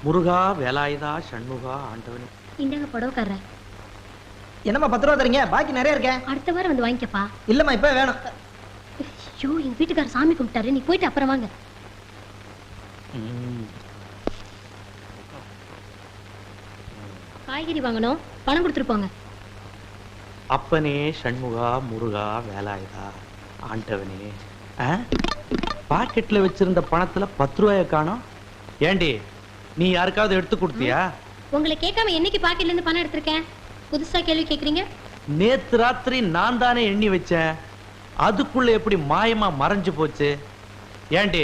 முருகா வேலாயுதா ஷண்முகா ஆண்டவனே. இந்தாங்க புடவைக்காரர. என்னம்மா 10 ரூபா தரீங்க? பாக்கி நிறைய இருக்கேன். அடுத்த வாரம் வந்து வாங்கிக்கப்பா. இல்லம்மா இப்ப வேணும். ஐயோ எங்க வீட்டுக்காரர் சாமி கும்பிட்டாரு, நீ போயிட்டு அப்புறம் வாங்க. காய்கறி வாங்கணும், பணம் கொடுத்துட்டு போங்க. அப்பனே ஷண்முகா முருகா வேலாயுதா ஆண்டவனே. பாக்கெட்ல வச்சிருந்த பணத்துல 10 ரூபாய காணோம். ஏண்டி நீ யாருக்காவது எடுத்து கொடுத்தியா? உங்களை கேட்காம என்னைக்கு பாக்கெட்ல இருந்து பணம் எடுத்திருக்கேன்? புதுசா கேள்வி கேக்குறீங்க. நேத்து ராத்திரி நான் தானே எண்ணி வச்சேன், அதுக்குள்ள எப்படி மாயமா மறைஞ்சு போச்சு? ஏண்டி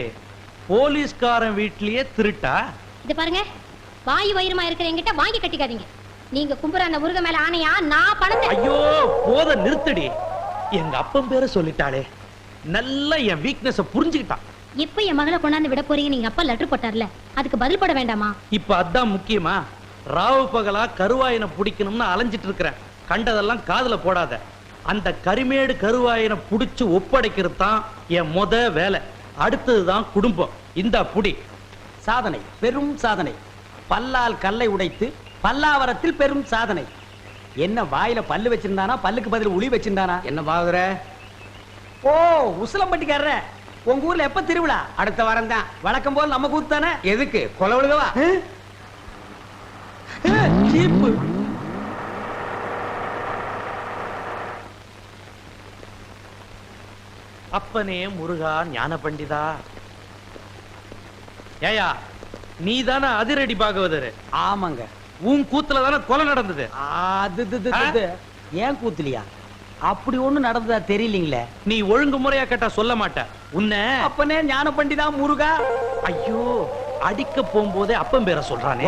போலீஸ்காரன் வீட்லயே திருட்டா? இது பாருங்க, வாயு வயிறுமா இருக்கிற என்கிட்ட வாங்கி கட்டிக்காதீங்க. நீங்க கும்புற அந்த முருக மேல ஆணையா நான் பணத்தை. ஐயோ போத நிறுத்தடி. எங்க அப்பன் பேரை சொல்லிட்டாளே, நல்லா என் வீக்னஸ் புரிஞ்சுக்கிட்டான். எப்ப என் மகளை கொண்டாந்து விட போறீங்க? நீங்க அப்பா லெட்டர் போட்டார்ல, அதுக்கு பதில் போட வேண்டாமா? இப்ப அதான் முக்கியமா. ராவு பகலா கருவாயனை பிடிக்கணும்னு அலைஞ்சிட்டு இருக்கிறேன். கண்டதெல்லாம் காதுல போடாத. அந்த கரிமேடு கருவாயனை புடிச்சு ஒப்படைக்கிறது தான் என் முத வேலை. அடுத்ததுதான் குடும்பம். இந்த புடி. சாதனை, பெரும் சாதனை. பல்லால் கல்லை உடைத்து பல்லாவரத்தில் பெரும் சாதனை. என்ன வாயில பல்லு வச்சிருந்தானா, பல்லுக்கு பதில் உளி வச்சிருந்தானா? என்ன பாகுற? ஓ உசிலம்பட்டிக்காரர, உங்க ஊர்ல எப்ப திருவிழா? அடுத்த வாரம் தான். வழக்கம் போல் நம்ம கூத்து தானே. எதுக்கு கொலை விழுகவா? ஜீப்பு. அப்பனே முருகா ஞான பண்டிதா. ஏயா நீ தானே அதிரடி பாகவதரு? ஆமாங்க. உன் கூத்துல தானே கொலை நடந்தது. அது ஏன் கூத்துலியா? அப்படி ஒண்ணு நடந்ததா தெரியலீங்களே. நீ ஒழுங்கு முறையா கேட்டா சொல்ல மாட்ட. உன்ன அப்பனே ஞான பண்டிதா முருகா. ஐயோ அடிக்க போகும்போதே அப்பன் பேரை சொல்றானே.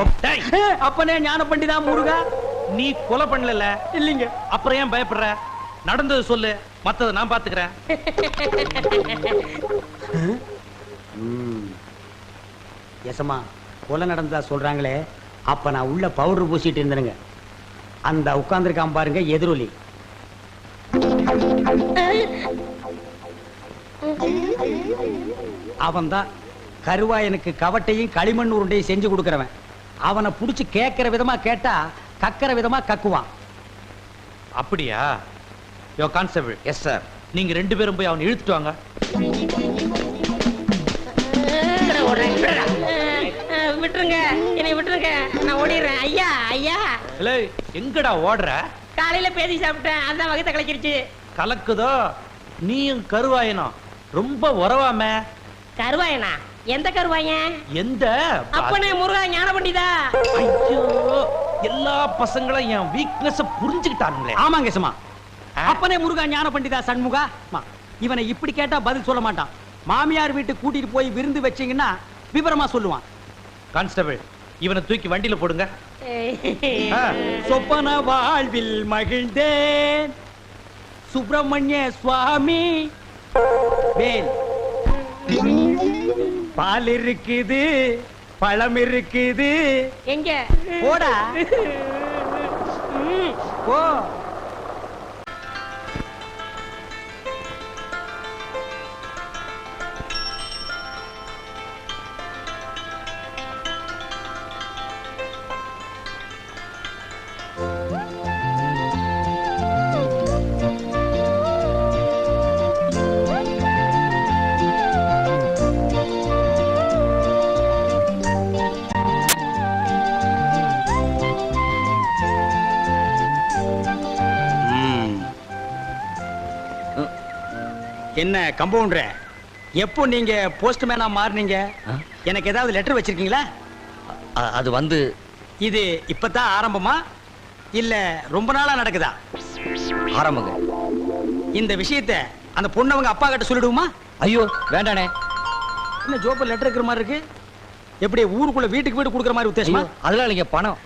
அப்பனே ஞான பண்டிதா முருகா. நீ கொலை பண்ணல இல்லீங்க, அப்புறம் ஏன் பயப்படுற? நடந்தது சொல்லு, மத்தத நான் பாத்துக்கிறேன். எசமா கொலை நடந்ததா சொல்றாங்களே, அப்ப நான் உள்ள பவுடர் பூசிட்டு இருந்தேனுங்க. அந்த உட்கார்ந்துருக்கான் பாருங்க எதிரொலி. அவன் தான் கருவாயனுக்கு கவட்டையும் களிமண் உருண்டையும் செஞ்சு கொடுக்கறவன். அவனை புடிச்சு கேட்கிற விதமா கேட்டா கக்கிற விதமா கக்குவான். அப்படியா? யோ கான்ஸ்டபிள். Yes sir. நீங்க 2 பேரும் போய் அவனை இழுத்துட்டு வாங்க. விட்டுருங்க, என்னை விட்டுருங்க, நான் ஓடிடுறேன். ஐயா ஐயா. எங்கடா ஓடுற? காலையில பேதி சாப்பிட்டேன், அதான் வகத்தை கலக்கிருச்சு. கலக்குதோ? நீயும் கருவாயனும் ரொம்ப உறவாமே. கருவாயனா? எந்த கருவாயன்? எந்த? அப்பனே முருகா ஞான பண்டிதா. ஐயோ எல்லா பசங்களும் என் வீக்னஸ் புரிஞ்சுக்கிட்டானுங்களே. ஆமாங்க சும்மா. அப்பனே முருகா ஞான பண்டிதா சண்முகா. இவனை இப்படி கேட்டா பதில் சொல்ல மாட்டான். மாமியார் வீட்டுக்கு கூட்டிட்டு போய் விருந்து வச்சீங்கன்னா விவரமா சொல்லுவான். கான்ஸ்டபிள், இவனை தூக்கி வண்டியில போடுங்க. சொப்பன வாழ்வில் மகிழ்ந்தேன் சுப்பிரமணிய சுவாமி. வேல் பால் இருக்குது, பழம் இருக்குது. எங்க? போடா போ. என்ன கம்பவுண்டர், எப்போ நீங்க போஸ்ட்மேனா மாறுனீங்க? எனக்கு ஏதாவது லெட்டர் வச்சிருக்கீங்களா? அது வந்து இது இப்பதான் ஆரம்பமா இல்ல ரொம்ப நாளா நடக்குதா? ஆரம்பங்க. இந்த விஷயத்தை அந்த பொண்ணவங்க அப்பா கிட்ட சொல்லிடுவோமா? ஐயோ வேண்டானே. என்ன ஜோப்ப லெட்டர் இருக்கிற மாதிரி இருக்கு? எப்படி ஊருக்குள்ள வீட்டுக்கு வீடு கொடுக்குற மாதிரி உத்தேசமா? அதெல்லாம் இல்லைங்க. பணம்.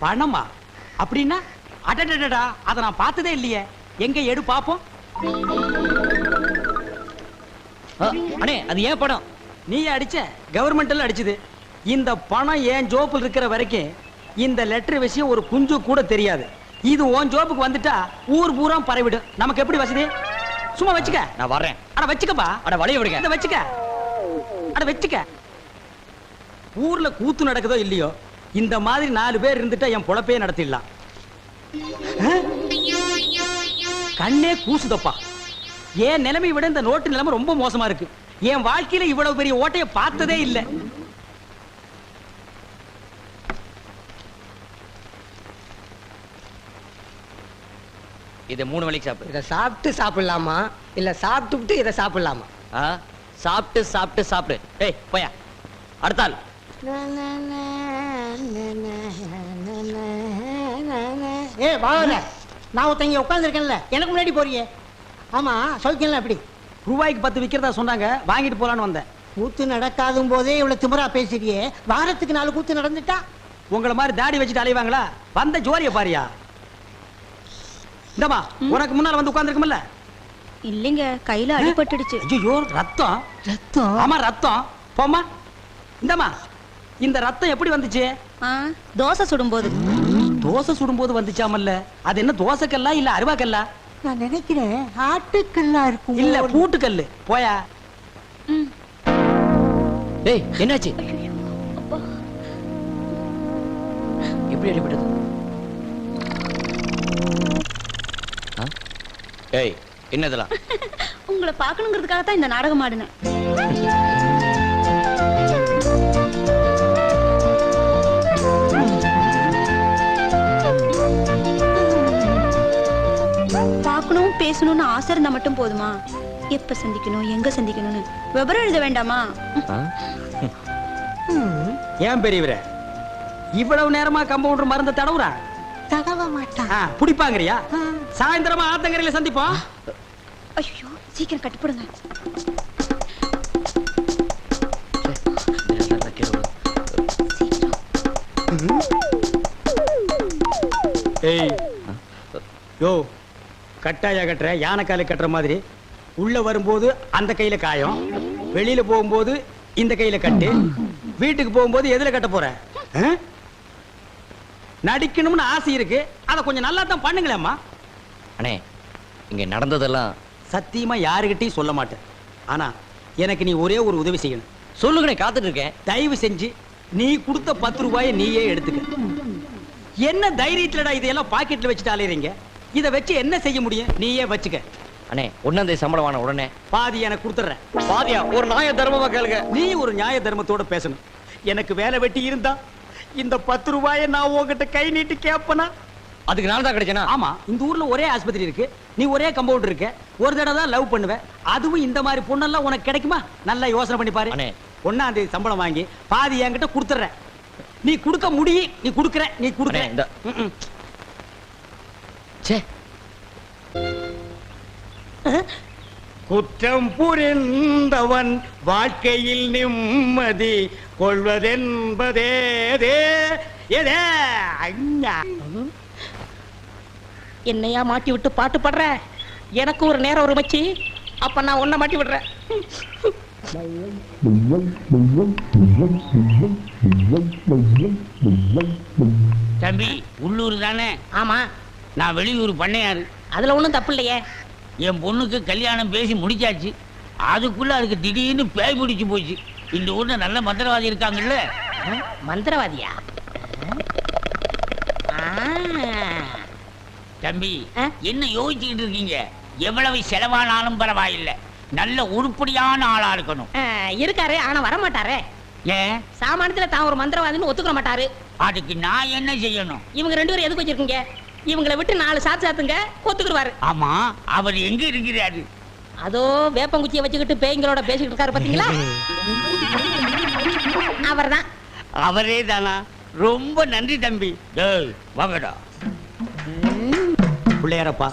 பணமா? அப்படின்னா அடடடடா, அதை நான் பார்த்ததே இல்லையே. எங்க எடு பாப்போம். அண்ணே அது ஏன் பணம்? நீ அடிச்ச? கவர்மெண்ட்ல அடிச்சது. இந்த பணம் ஏன் ஜோப்பில் இருக்கிற வரைக்கும் இந்த லெட்டர் விஷயம் ஒரு குஞ்சு கூட தெரியாது. இது உன் ஜோப்புக்கு வந்துட்டா ஊர் பூரா பரவிடும். நமக்கு எப்படி வசதி? சும்மா வச்சுக்க. நான் வர்றேன். அட வச்சுக்கப்பா. அட வளைய விடுங்க. வச்சுக்க. அட வச்சுக்க. ஊர்ல கூத்து நடக்குதோ இல்லையோ, இந்த மாதிரி 4 பேர் இருந்துட்டா என் பொழப்பையே நடத்திடலாம். கண்ணே கூசுதப்பா. என் நிலைமை விட இந்த நோட்டு நிலைமை ரொம்ப மோசமா இருக்கு. என் வாழ்க்கையில இவ்வளவு பெரிய ஓட்டைய பார்த்ததே இல்லை. இதை 3 வேளைக்கு சாப்பிடு. இதை சாப்பிட்டு சாப்பிடலாமா இல்ல சாப்பிட்டுட்டு இதை சாப்பிடலாமா? ஆ, சாப்பிட்டு சாப்பிட்டு சாப்பிடு. ஏய் போயா, அடுத்தாள். ஏ வாங்க, நான் ஒருத்தங்க உட்காந்துருக்கேன்ல, எனக்கு முன்னாடி போறியே. ஆமா, சௌக்கியம்ல எப்படி? ரூபாய்க்கு 10 விக்கிறதா சொன்னாங்க, வாங்கிட்டு போலான்னு வந்தேன். கூத்து நடக்காதும் போதே இவ்வளவு திமிரா பேசுறியே, வாரத்துக்கு 4 கூத்து நடந்துட்டா? உங்களை மாதிரி தாடி வச்சுட்டு அலைவாங்களா? வந்த ஜோரிய பாரியா. இந்தமா, உனக்கு முன்னால வந்து உட்கார்ந்திருக்கும்ல? இல்லைங்க, கையில அடிபட்டுடுச்சு. ஐயோ, ரத்தம். ரத்தம்? ஆமா, ரத்தம். போம்மா. இந்தமா, இந்த ரத்தம் எப்படி வந்துச்சு? தோசை சுடும்போது. தோசை சுடும்போது வந்துச்சாமல்ல? அது என்ன தோசைக்கல்லா இல்ல அருவாக்கல்லா? நான் நினைக்கிறேன் ஆட்டுக்கல்லா இருக்கும். இல்ல பூட்டுக்கல்லு. போயா. ஏய் என்னாச்சு? எப்படி அடிபட்டது? ஏய் என்னதெல்லாம்? உங்களை பார்க்கணுங்கிறதுக்காக தான் இந்த நாடகம் ஆடினேன். பார்க்கணும் பேசணும்னு ஆசை இருந்தா மட்டும் போதுமா? எப்ப சந்திக்கணும், எங்க சந்திக்கணும்னு விவரம் எழுத வேண்டாமா? ஏன் பெரியவரே இவ்வளவு நேரமா கம்பவுண்டர் மருந்த தடவுறா? தடவ மாட்டான். புடிப்பாங்கறியா? சாயந்தரமா ஆத்தங்கரையில சந்திப்போம். ஐயோ, சீக்கிரம் கட்டிப்படுங்க. ஏய் யோ, கட்டாயா கட்டுற, யானைக்கால கட்டுற மாதிரி. உள்ள வரும்போது அந்த கையில காயம், வெளியில போகும்போது இந்த கையில கட்டு, வீட்டுக்கு போகும்போது எதுல கட்ட போற? நடிக்கணும்னு ஆசை இருக்கு, அதை கொஞ்சம் நல்லா தான் பண்ணுங்களேம்மா. அண்ணே, இங்க நடந்ததெல்லாம் சத்தியமா யாருகிட்டையும் சொல்ல மாட்டேன். ஆனா எனக்கு நீ ஒரே ஒரு உதவி செய்யணும். சொல்லுங்கண்ணே, காத்துட்டு இருக்கேன். தயவு செஞ்சு நீ கொடுத்த 10 ரூபாயை நீயே எடுத்துக்க. என்ன தைரியத்துலடா இதையெல்லாம் பாக்கெட்ல வச்சுட்டு அலையறீங்க? இதை வச்சு என்ன செய்ய முடியும்? நீயே வச்சுக்க. அண்ணே, 1ஆம் தேதி சம்பளம் வாங்கின உடனே பாதி எனக்கு கொடுத்துறேன். பாதியா? ஒரு நியாய தர்மமா கேளுங்க. நீ ஒரு நியாய தர்மத்தோட பேசணும். எனக்கு வேலை வெட்டி இருந்தா இந்த 10 ரூபாயை நான் உங்ககிட்ட கை நீட்டி கேப்பனா? அதுக்கு நான் தான் கிடைச்சேனா? ஆமா, இந்த ஊர்ல ஒரே ஆஸ்பத்திரி இருக்கு, நீ ஒரே கம்பவுண்டர் இருக்க, ஒரு தடவை தான் லவ் பண்ணுவ. அதுவும் இந்த மாதிரி பொண்ணெல்லாம் உனக்கு கிடைக்குமா? நல்லா யோசனை பண்ணி பாரு. அண்ணே, 1ஆம் தேதி சம்பளம் வாங்கி பாதி என்கிட்ட கொடுத்துறேன். நீ கொடுக்க முடியும், நீ கொடுக்கற, நீ கொடுக்கற. இந்த சே, குற்றம் புரிந்தவன் வாழ்க்கையில் நிம்மதி கொள்வதென்பதே என்னையா மாட்டி விட்டு பாட்டு பாடுற? எனக்கு ஒரு நேரம் ஒரு மச்சி, அப்ப நான் உன்னை மாட்டி விடுறேன். தம்பி, உள்ளூர் தானே? ஆமா. நான் வெளியூர் பண்ணையாரு. அதுல ஒண்ணும் தப்பு இல்லையே. என் பொண்ணுக்கு கல்யாணம் பேசி முடிச்சாச்சு. அதுக்குள்ள அதுக்கு திடீர்னு பேய் பிடிச்சு போச்சு. இந்த ஊர்ல நல்ல மந்திரவாதி இருக்காங்கல்ல. மந்திரவாதியா? தம்பி, என்ன யோசிச்சுக்கிட்டு இருக்கீங்க? எவ்வளவு செலவானாலும் பரவாயில்லை, நல்ல உருப்படியான ஆளா இருக்கணும். இருக்காரு, ஆனா வர மாட்டாரே. ஏன்? சாமானியத்துல தான் ஒரு மந்திரவாதின்னு ஒத்துக்க மாட்டாரு. அதுக்கு நான் என்ன செய்யணும்? இவங்க 2 பேரும் எதுக்கு வச்சிருக்கீங்க? இவங்களை விட்டு 4 சாத்துங்க, ஒத்துக்குருவாரு. ஆமா, அவர் எங்க இருக்கிறாரு? அதோ வேப்பங்குச்சியை வச்சுக்கிட்டு பேய்களோட பேசிக்கிட்டு இருக்காரு, பாத்தீங்களா? அவர்தான். அவரே தானா? ரொம்ப நன்றி தம்பி. டேய் வாங்கடா. பிள்ளையாரப்பா,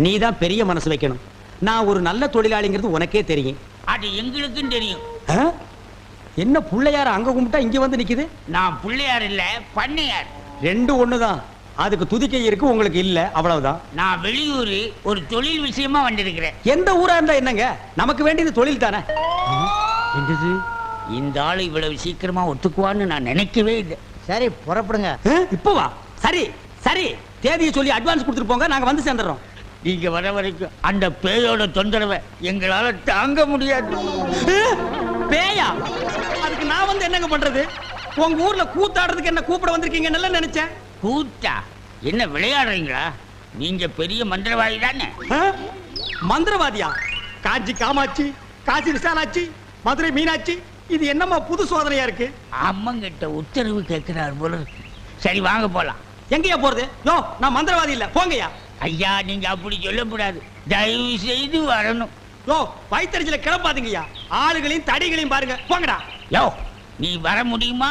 நீ தான் பெரிய மனசு வைக்கணும். நான் ஒரு நல்ல தொழிலாளிங்கிறது உனக்கே தெரியும். அது எங்களுக்கும் தெரியும். என்ன பிள்ளையார அங்க கும்பிட்டா இங்க வந்து நிக்குது? நான் பிள்ளையார் இல்ல, பண்ணையார். 2 ஒண்ணுதான். அதுக்கு துதிக்கை இருக்கு, உங்களுக்கு இல்ல, அவ்வளவுதான். நான் வெளியூரு ஒரு தொழில் விஷயமா வந்திருக்கிறேன். எந்த ஊரா இருந்தா என்னங்க, நமக்கு வேண்டியது தொழில் தானே. என்னது, இந்த ஆளு இவ்வளவு சீக்கிரமா ஒத்துக்குவான்னு நான் நினைக்கவே இல்லை. சரி, புறப்படுங்க. இப்போ வா. சரி சரி, தேதியை சொல்லி அட்வான்ஸ் கொடுத்துட்டு போங்க, நாங்க வந்து சேர்ந்துடுறோம். நீங்க வர வரைக்கும் அந்த பேயோட தொந்தரவை எங்களால தாங்க முடியாது. பேயா? அதுக்கு நான் வந்து என்னங்க பண்றது? உங்க ஊர்ல கூத்தாடுறதுக்கு என்ன கூப்பிட வந்திருக்கீங்கன்னு நினைச்சேன். கூத்தா என்ன விளையாடுறீங்களா? நீங்க பெரிய மந்திரவாதி தானே? ஆ? மந்திரவாதியா? காஞ்சி காமாட்சி, காசி விசாலாட்சி, மதுரை மீனாட்சி, இது என்னம்மா புது சோதனையா இருக்கு? அம்மங்கிட்ட உத்தரவு கேட்கிறார் போல இருக்கு. சரி வாங்க போலாம். எங்கயா போறது? யோ, நான் மந்திரவாதி இல்ல, போங்கயா. ஐயா நீங்க அப்படி சொல்லக்கூடாது, தயவு செய்து வரணும். யோ, வயித்தறிச்சல கிளப்பாதீங்கய்யா. ஆளுகளையும் தடிகளையும் பாருங்க, போங்கடா. யோ நீ வர முடியுமா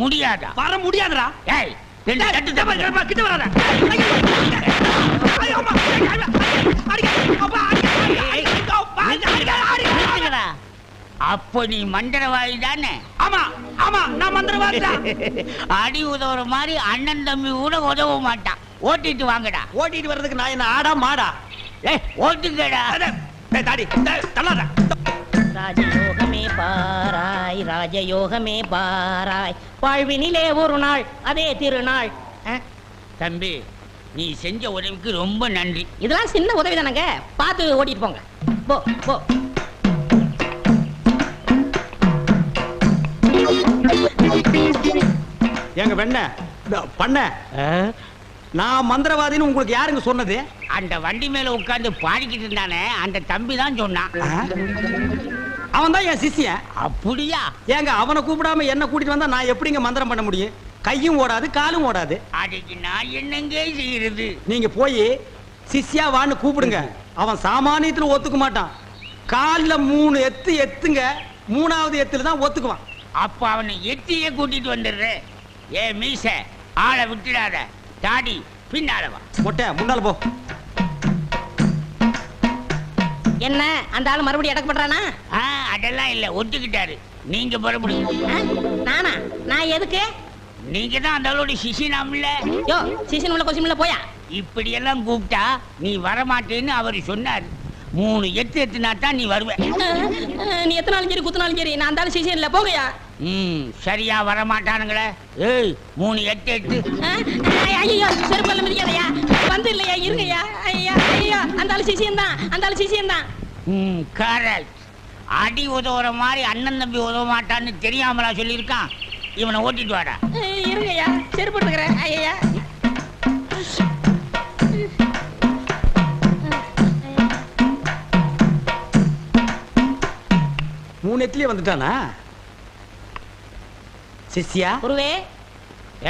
முடியாதா? வர முடியாதுடா. ஏய் ரெண்டு தட்டு தப்பு. கிட்ட வராத. ஐயோ, அம்மா. நிறுத்துங்கடா. அப்போ நீ மந்திரவாதி தானே? ஆமா ஆமா, நான் மந்திரவாதி தான். அடி உதவுற மாதிரி அண்ணன் தம்பி கூட உதவ மாட்டான். ஓட்டிட்டு வாங்கடா. ஓட்டிட்டு வர்றதுக்கு நான் என்ன ஆடா மாடா? ஏய் ஓட்டுங்கடா. தாடி தள்ளாத. ராஜயோகமே பாராய், ராஜயோகமே பாராய், வாழ்வினிலே ஒரு நாள் அதே திருநாள். தம்பி நீ செஞ்ச உதவிக்கு ரொம்ப நன்றி. இதெல்லாம் சின்ன உதவி தானங்க, பார்த்து ஓட்டிட்டு போங்க. போ போ. எங்க வெண்ண பண்ண நான் மந்திரவாதின்னு உங்களுக்கு யாருங்க சொன்னது? அந்த வண்டி மேல உட்கார்ந்து பாடிக்கிட்டு இருந்தானே அந்த தம்பி தான் சொன்னான். அவன் தான் என் சிஷ்யன். அப்படியா? ஏங்க அவனை கூப்பிடாம என்ன கூட்டிட்டு வந்தா நான் எப்படிங்க மந்திரம் பண்ண முடியும்? கையும் ஓடாது காலும் ஓடாது. அதுக்கு நான் என்னங்க செய்யறது? நீங்க போய் சிஷ்யா வான்னு கூப்பிடுங்க. அவன் சாமானியத்துல ஒத்துக்க மாட்டான். கால்ல 3 எத்து எத்துங்க, 3வது எத்துல தான் ஒத்துக்குவான். அப்ப அவனை எத்தியே கூட்டிட்டு வந்துடுறேன். ஏ மீச ஆளை விட்டுடாத, தாடி பின்னால வா. மொட்டை முன்னால போ. என்ன அந்த ஆளு மறுபடியும் அடக்க பண்றானா? அதெல்லாம் இல்ல, ஒத்துக்கிட்டாரு. நீங்க புறப்படுங்க. நானா? நான் எதுக்கு? நீங்க தான் அந்த ஆளோட சிசினாம்ல. யோ சீசன் உள்ள கொஸ்டின்ல போயா. இப்படி எல்லாம் கூப்பிட்டா நீ வரமாட்டேன்னு அவர் சொன்னாரு. 3 எத்து எத்துனா தான் நீ வருவ. நீ எத்தனாலும் சரி குத்தினாலும் சரி, நான் அந்த ஆளு சீசன் இல்ல, போகையா. சரியா வரமாட்டானுங்களே. ஏய் 3 எட்டு எட்டு. ஐயோ செருப்பல்ல மிதிக்காதயா, வந்து இல்லையா, இருங்கய்யா. ஐயா ஐயா, அந்த ஆளு சீசன் தான், அந்த ஆளு சீசன் தான். கரெக்ட். அடி உதவுற மாதிரி அண்ணன் தம்பி உதவ மாட்டான்னு தெரியாமலா சொல்லியிருக்கான். இவனை ஓட்டிட்டு வாடா. இருங்கய்யா, செருப்பு எடுத்துக்கிறேன். ஐயா 3 எத்துலயே வந்துட்டானா சிஷ்யா? குருவே.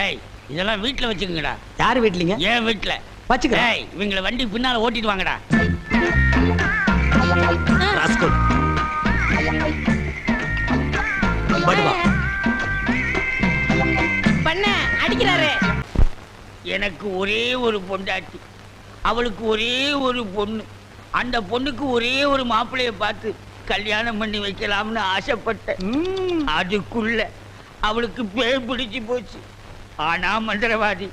ஏய் இதெல்லாம் வீட்டுல வச்சுக்கங்கடா. யாரு வீட்லீங்க? ஏன் வீட்டுல வச்சுக்கிறேன். ஏய் இவங்கள வண்டி பின்னால ஓட்டிட்டு வாங்கடா. ராஸ்கல். படுவா. பண்ண அடிக்கிறாரு. எனக்கு ஒரே ஒரு பொண்டாட்டி, அவளுக்கு ஒரே ஒரு பொண்ணு. அந்த பொண்ணுக்கு ஒரே ஒரு மாப்பிள்ளைய பார்த்து கல்யாணம் பண்ணி வைக்கலாம்னு ஆசைப்பட்டேன். அதுக்குள்ள அவளுக்கு பேய் பிடிச்சு போச்சு. ஆனா மந்திரவாதி,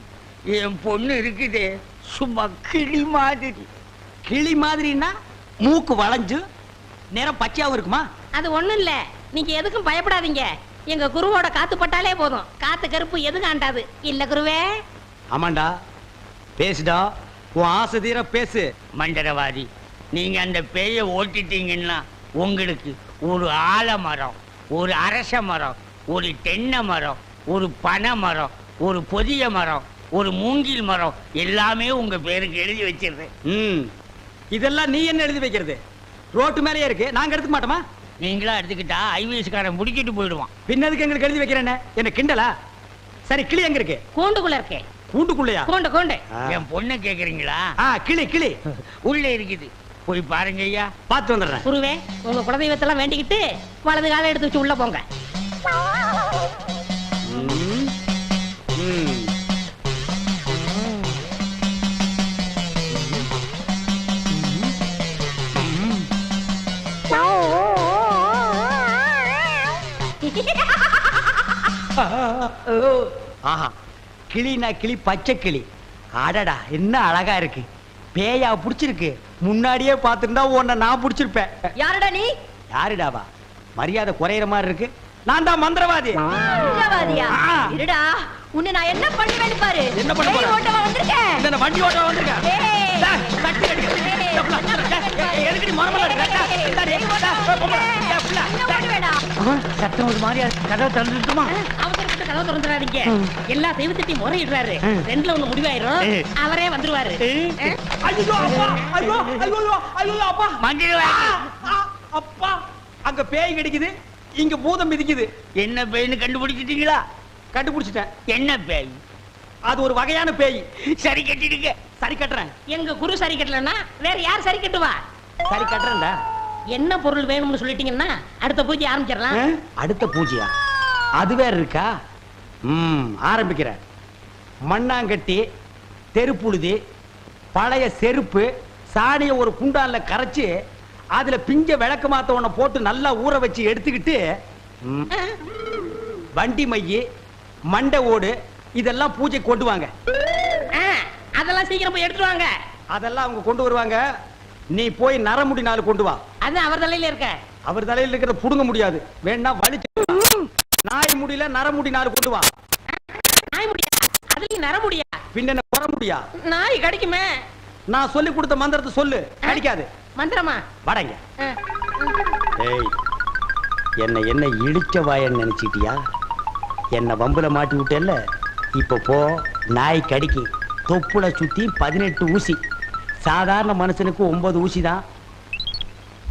என் பொண்ணு இருக்குதே சும்மா கிளி மாதிரி. கிளி மாதிரின்னா மூக்கு வளைஞ்சு நேரம் பச்சையாவும் இருக்குமா? அது ஒண்ணும் இல்ல, நீங்க எதுக்கும் பயப்படாதீங்க. எங்க குருவோட காத்து பட்டாலே போதும், காத்து கருப்பு எதுவும் ஆண்டாது. இல்ல குருவே? ஆமாண்டா, பேசுடா, உன் ஆசை தீர பேசு. மந்திரவாதி, நீங்க அந்த பேயை ஓட்டிட்டீங்கன்னா உங்களுக்கு ஒரு ஆலமரம், ஒரு அரச மரம், ஒரு தென்னை மரம், ஒரு பனை மரம், ஒரு பொதிய மரம், ஒரு மூங்கில் மரம் எல்லாமே உங்க பேருக்கு எழுதி வச்சிருக்கேன். இதெல்லாம் நீ என்ன எழுதி வைக்கிறது? ரோட்டு மேலேயே இருக்கு, நாங்க எடுத்துக்க மாட்டோமா? நீங்களா எடுத்துக்கிட்டா ஐவிஎஸ்காரன் முடிக்கிட்டு போயிடுவான். பின்னதுக்கு எங்களுக்கு எழுதி வைக்கிறேன்னு என்ன கிண்டலா? சரி, கிளி எங்க இருக்கு? கூண்டுக்குள்ள இருக்கே. கூண்டுக்குள்ளையா? கூண்டு கூண்டு. என் பொண்ணு கேக்குறீங்களா? கிளி கிளி உள்ள இருக்குது, போய் பாருங்க ஐயா. பார்த்து வந்துடுறேன். குருவே, உங்க குலதெய்வத்தெல்லாம் வேண்டிக்கிட்டு வலது காலை எடுத்து வச்சு உள்ள போங்க. ஆஹா, கிளினா கிளி, பச்சை கிளி. அடடா, என்ன அழகா இருக்கு. பேயா புடிச்சிருக்கு. முன்னாடியே பார்த்திருந்தா உன்னை நான் புடிச்சிருப்பேன். யாருடா நீ? யாருடாவா? மரியாதை குறையிற மாதிரி இருக்கு. நான் தான் மந்திரவாதி. மந்திரவாதியா? இருடா, உன்னை நான் என்ன பண்ணுவேன்னு பாரு. என்ன பண்ண போற? ஓட்டவா வந்திருக்கேன். இந்த வண்டி ஓட்டவா வந்திருக்கேன். ஏய், கட்டி அடி. எதுக்கு நீ மரமல இருக்க? ஓடுவேடா. சத்தம் ஒரு மாதிரியா கதவை திறந்துட்டுமா? அவசரப்பட்டு கதவை திறந்துடாதீங்க. எல்லா தெய்வத்திட்டையும் முறையிடுறாரு. ரெண்டுல ஒண்ணு முடிவாயிரும். அவரே வந்துருவாரு. ஐயோ அப்பா, ஐயோ ஐயோ ஐயோ அப்பா, மஞ்சள் அப்பா, அங்க பேய் கிடைக்குது, இங்க பூதம் மிதிக்குது. என்ன பேய்னு கண்டுபிடிச்சிட்டீங்களா? கண்டுபிடிச்சிட்டேன். என்ன பேய்? அது ஒரு வகையான பேய். சரி கட்டிடுங்க. சரி கட்டுறேன். எங்க குரு சரி கட்டலன்னா வேற யார் சரி கட்டுவா? சரி கட்டுறேன்டா. என்ன பொருள் வேணும்னு சொல்லிட்டீங்கன்னா அடுத்த பூஜை ஆரம்பிச்சிடலாம். அடுத்த பூஜையா? அது வேற இருக்கா? ஆரம்பிக்கிறேன். மண்ணாங்கட்டி, தெருப்புழுதி, பழைய செருப்பு, சாணியை ஒரு குண்டான்ல கரைச்சு அதுல பிஞ்ச விளக்கு மாத்த ஒண்ண போட்டு நல்லா ஊற வச்சு எடுத்துக்கிட்டு வண்டி மைய, மண்டை ஓடு இதெல்லாம் பூஜை கொண்டு வாங்க. அதெல்லாம் சீக்கிரம் போய் எடுத்துட்டு வாங்க. அதெல்லாம் அவங்க கொண்டு வருவாங்க. நீ போய் நரமுடி 4 கொண்டு வா. அது அவர் தலையில இருக்க. அவர் தலையில இருக்கிற புடுங்க முடியாது, வேணா வலிச்சு. நாய் முடியல, நரமுடி 4 கொண்டு வா. நாய் முடியா? அதுலயும் நர முடியா? பின்ன குற முடியா? நாய் கடிக்குமே. நான் சொல்லி கொடுத்த மந்திரத்தை சொல்லு, கடிக்காது. மந்திரமா? வடங்க. ஏய், என்ன இடிச்ச வாயன்னு நினைச்சிட்டியா? என்ன வம்புல மாட்டி விட்டேல்ல, இப்ப போ. நாய் கடிக்கு தொப்புளை சுத்தி 18 ஊசி. சாதாரண மனுஷனுக்கு 9 ஊசி தான்.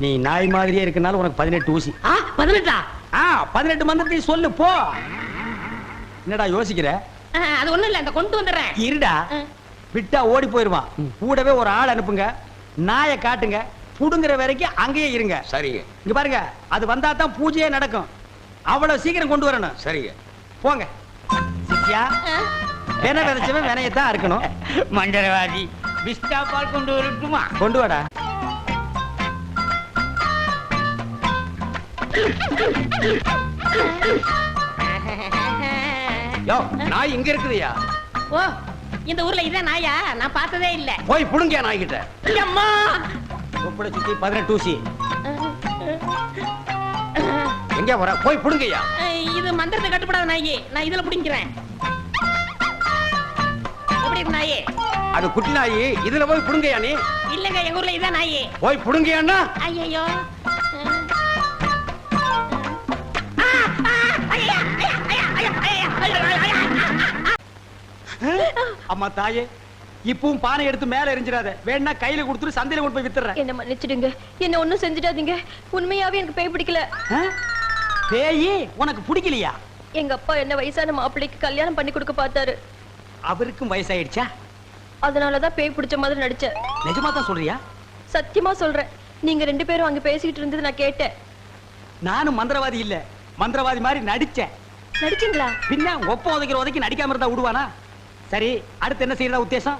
நீ நாய் மாதிரியே இருக்கனால உனக்கு 18 ஊசி. 18? 18 மந்திரத்தையும் சொல்லு, போ. என்னடா யோசிக்கிற? அது ஒண்ணும் இல்ல, இந்த கொண்டு வந்துடுறேன். இருடா, விட்டா ஓடி போயிருவான். கூடவே ஒரு ஆள் அனுப்புங்க, நாயை காட்டுங்க, புடுங்குற வரைக்கும் அங்கேயே இருங்க. சரிங்க. இங்க பாருங்க, அது வந்தா தான் பூஜையே நடக்கும். அவ்வளவு சீக்கிரம் கொண்டு வரணும். சரிங்க. போங்க. சித்தியா, வென விதைச்சவன் வினையத்தான் இருக்கணும். மண்டலவாதி பிஸ்டா பால் கொண்டு வரட்டுமா? கொண்டு வாடா. யோ, நாய் இங்க இருக்குதுயா. ஓ, இந்த ஊர்ல இதான் நாயா? நான் பார்த்ததே இல்ல. போய் புடுங்க நாய் கிட்ட. அம்மா, தொப்புளை சுத்தி 18 ஊசி. எங்க வர? போய் புடுங்கய்யா. இது மந்திரத்தை கட்டுப்படாத நாயி. நான் இதுல புடிங்கிறேன். எப்படி இருக்கு நாயி? அது குட்டி நாய், இதுல போய் புடுங்கய்யா நீ. இல்லங்க, எங்க ஊர்ல இதான் நாயி. போய் புடுங்கய்யான்னா. ஐயோ, அம்மா தாயே, இப்பவும் பானை எடுத்து மேல எரிஞ்சிடாத. வேணா கையில கொடுத்துட்டு சந்தையில கொண்டு போய் வித்துறேன். என்ன மன்னிச்சிடுங்க, என்ன ஒண்ணும் செஞ்சிடாதீங்க. உண்மையாவே எனக்கு பேய் பிடிக்கல. பேயி உனக்கு பிடிக்கலையா? எங்க அப்பா என்ன வயசான மாப்பிள்ளைக்கு கல்யாணம் பண்ணி கொடுக்க பார்த்தாரு. அவருக்கும் வயசாயிடுச்சா? அதனாலதான் பேய் பிடிச்ச மாதிரி நடிச்சேன். நிஜமா தான் சொல்றியா? சத்தியமா சொல்றேன். நீங்க 2 பேரும் அங்க பேசிட்டு இருந்தது நான் கேட்டேன். நானும் மந்திரவாதி இல்ல, மந்திரவாதி மாதிரி நடிச்சேன். நடிச்சீங்களா? பின்ன ஒப்ப உதைக்கிற உதைக்கு நடிக்காம இருந்தா விடுவானா? சரி, அடுத்து என்ன செய்யறதா உத்தேசம்?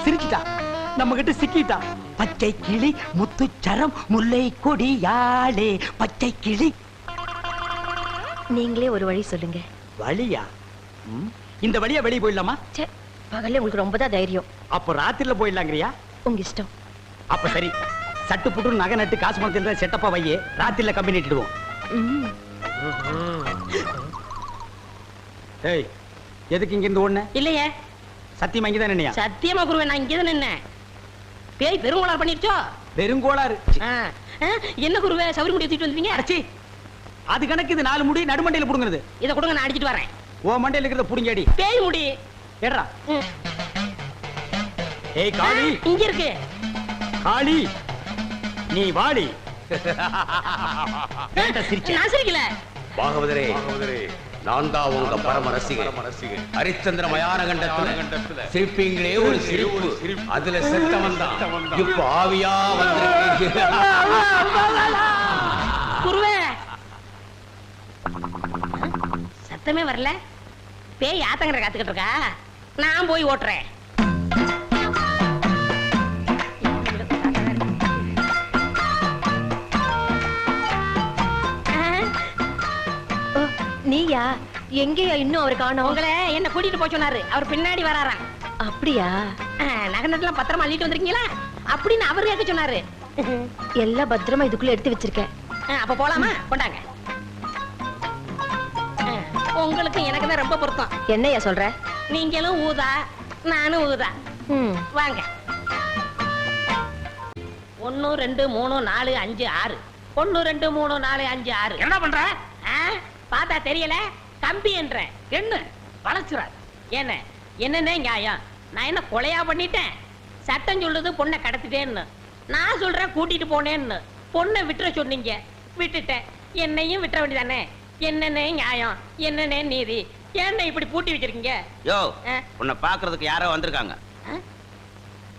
சிரிச்சிட்டா, நம்ம கிட்ட சிக்கிட்டா. பச்சை கிளி முத்துச்சரம் முல்லை கொடியாளே பச்சை கிளி. நீங்களே ஒரு வழி சொல்லுங்க. வழியா? இந்த வழியா வெளியே போயிடலாமா? ச்சே, பகல்ல உங்களுக்கு ரொம்ப தான் தைரியம். அப்ப ராத்திரில போயிடலாங்கறியா? உங்க இஷ்டம். அப்ப சரி, சட்டு புட்டு நகை நட்டு காசு பணத்தில் செட்டப்பா வையே, ராத்திரில கம்பி நட்டுடுவோம். ஏய், எதுக்கு இங்க இருந்து ஓடுன? இல்லையே. சத்தியமா இங்கதான் நின்னையா? சத்தியமா குருவே, நான் இங்கதான் நின்னேன். பேய் பெருங்கோளாறு பண்ணிருச்சோ? பெருங்கோளாறு. என்ன குருவே, சவுரி முடி தூக்கிட்டு வந்தீங்க? அடச்சி, அது கணக்கு. இது 4 முடி நடுமண்டையில புடுங்குறது. இத கொடுங்க, நான் அடிச்சிட்டு வரேன். ஓ மண்டையில இருக்கிறத புடுங்கடி. பேய் முடி ஏறா. ஏய் காளி, இங்க இருக்கு. காளி நீ வாடி. சிரிச்ச. நான் சிரிக்கல. பாகவதரே, நான் தான் உங்க பரம ரசிகன். ஹரிச்சந்திர மயான கண்டத்துல சிரிப்பீங்களே ஒரு சிரிப்பு, அதுல செத்தவன் தான் இப்ப ஆவியா வந்திருக்கீங்க. குருவே, சத்தமே வரல. பேய் ஆத்தங்கரை காத்துக்கிட்டு இருக்கா. நான் போய் ஓட்டுறேன். நீயா? எங்கேயா இன்னும் அவர் காணோம்? உங்களை என்ன கூட்டிட்டு போய் சொன்னாரு. அவர் பின்னாடி வராராம். அப்படியா? நகை நட்டுலாம் பத்திரமா அள்ளிட்டு வந்திருக்கீங்களா அப்படின்னு அவர் கேட்க சொன்னாரு. எல்லாம் பத்திரமா இதுக்குள்ள எடுத்து வச்சிருக்கேன். அப்ப போலாமா? கொண்டாங்க. உங்களுக்கு எனக்கு தான் ரொம்ப பொருத்தம். என்னையா சொல்ற? நீங்களும் ஊதா, நானும் ஊதா. வாங்க. 1 2 3 4 5 6 1 2 3 4 5 6 என்ன பண்ற? பார்த்தா தெரியல கம்பி என்ற என்ன வளைச்சுற? என்ன என்னன்னே நியாயம்? நான் என்ன கொலையா பண்ணிட்டேன்? சட்டம் சொல்றது பொண்ணை கடத்திட்டேன்னு, நான் சொல்றேன் கூட்டிட்டு போனேன்னு. பொண்ணை விட்டுற சொன்னீங்க, விட்டுட்டேன். என்னையும் விட்டுற வேண்டியதானே? என்னன்னே நியாயம்? என்னன்னே நீதி? ஏன்ன இப்படி பூட்டி வச்சிருக்கீங்க? யோ ஆ? உன்னை பாக்குறதுக்கு யாரோ வந்திருக்காங்க.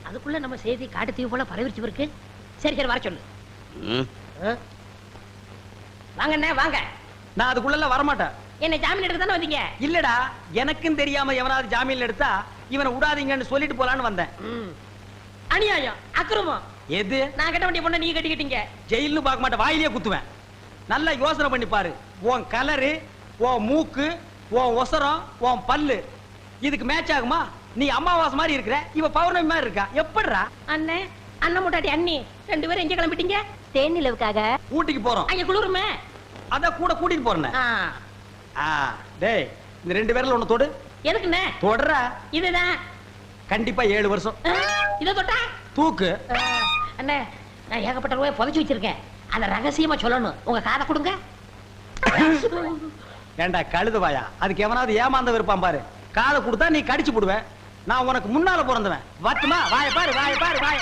அதுக்குள்ள நம்ம செய்தி காட்டு தீவு போல பரவிச்சு இருக்கு. சரி சரி, வர சொல்லு. ம். வாங்கண்ணே வாங்க. நான் அதுக்குள்ள வரமாட்டேன். என்ன ஜாமீன் எடுக்க தானே வந்தீங்க? இல்லடா, எனக்கும் தெரியாம எவனாவது ஜாமீன்ல எடுத்தா இவனை விடாதீங்கன்னு சொல்லிட்டு போலான்னு வந்தேன். அநியாயம், அக்கிரமம். எது? நான் கட்ட வேண்டிய பொண்ணை நீ கட்டிக்கிட்டீங்க. ஜெயில்னு பார்க்க மாட்டேன், வாயிலேயே குத்துவேன். நல்லா யோசனை பண்ணி பாரு. உன் கலரு, உன் மூக்கு, உன் ஒசரம், உன் பல்லு இதுக்கு மேட்ச் ஆகுமா? நீ அமாவாசை மாதிரி இருக்கிற, இவ பௌர்ணமி மாதிரி இருக்கா. எப்படிடா? அண்ணே, அண்ணன் முட்டாட்டி அண்ணி 2 பேரும் எங்க கிளம்பிட்டீங்க? தேன் நிலவுக்காக. ஊட்டிக்கு போறோம். அங்க குளிருமே. அத கூட கூட்டிட்டு போறேன். டேய், இந்த 2 பேர்ல ஒண்ணு தொடு. எதுக்குண்ணே? தொடற. இதுதான். கண்டிப்பா 7 வருஷம். இத தொட்டா தூக்கு. அண்ணே, நான் ஏகப்பட்ட ரூபாய் புதைச்சு வச்சிருக்கேன். அத ரகசியமா சொல்லணும். உங்க காதை கொடுங்க. ஏண்டா கழுதுவாயா, அதுக்கு எவனாவது ஏமாந்த விருப்பான் பாரு. காதை கொடுத்தா நீ கடிச்சு போடுவேன். நான் உனக்கு முன்னால பிறந்தவன். வட்டுமா? வாய பாரு, வாய பாரு, வாய.